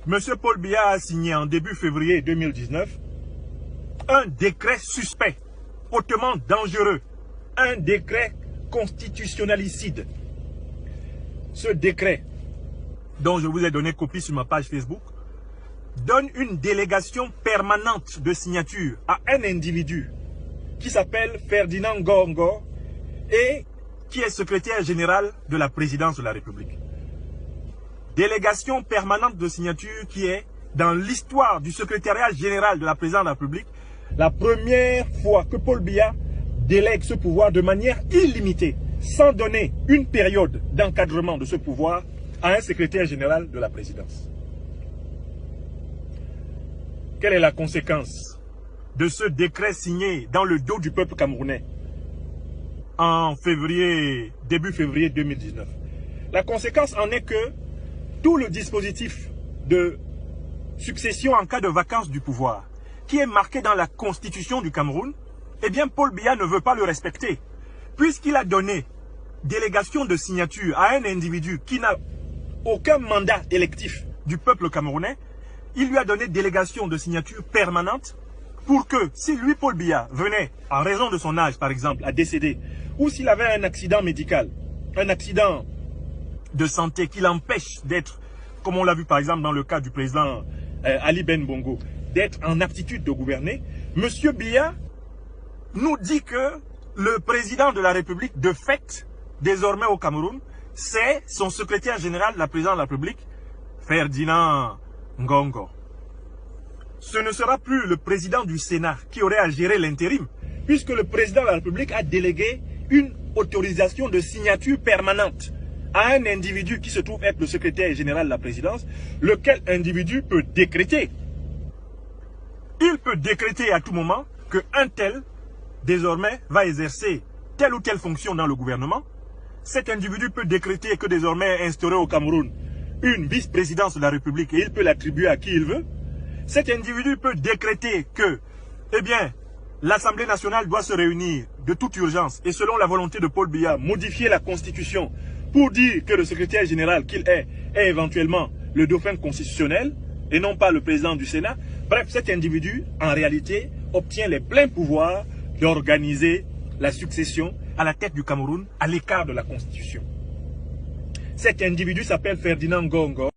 M. Paul Biya a signé en début février 2019 un décret suspect, hautement dangereux, un décret constitutionnaliside. Ce décret, dont je vous ai donné copie sur ma page Facebook, donne une délégation permanente de signature à un individu qui s'appelle Ferdinand Ngor et qui est secrétaire général de la présidence de la République. Délégation permanente de signature qui est, dans l'histoire du secrétariat général de la présidence de la République, la première fois que Paul Biya délègue ce pouvoir de manière illimitée, sans donner une période d'encadrement de ce pouvoir à un secrétaire général de la présidence. Quelle est la conséquence de ce décret signé dans le dos du peuple camerounais en février, début février 2019? La conséquence en est que tout le dispositif de succession en cas de vacance du pouvoir, qui est marqué dans la constitution du Cameroun, eh bien Paul Biya ne veut pas le respecter, puisqu'il a donné délégation de signature à un individu qui n'a aucun mandat électif du peuple camerounais. Il lui a donné délégation de signature permanente pour que, si lui, Paul Biya, venait, en raison de son âge par exemple, à décéder, ou s'il avait un accident médical, un accident de santé qui l'empêche d'être, comme on l'a vu par exemple dans le cas du président Ali Ben Bongo, d'être en aptitude de gouverner, M. Biya nous dit que le président de la République, de fait, désormais au Cameroun, c'est son secrétaire général de la présidence de la République, Ferdinand Ngor. Ce ne sera plus le président du Sénat qui aurait à gérer l'intérim, puisque le président de la République a délégué une autorisation de signature permanente à un individu qui se trouve être le secrétaire général de la présidence, lequel individu peut décréter. Il peut décréter à tout moment qu'un tel, désormais, va exercer telle ou telle fonction dans le gouvernement. Cet individu peut décréter que désormais est instauré au Cameroun une vice-présidence de la République et il peut l'attribuer à qui il veut. Cet individu peut décréter que, eh bien, l'Assemblée nationale doit se réunir de toute urgence et selon la volonté de Paul Biya, modifier la Constitution pour dire que le secrétaire général qu'il est éventuellement le dauphin constitutionnel et non pas le président du Sénat. Bref, cet individu, en réalité, obtient les pleins pouvoirs d'organiser la succession à la tête du Cameroun à l'écart de la Constitution. Cet individu s'appelle Ferdinand Ngor.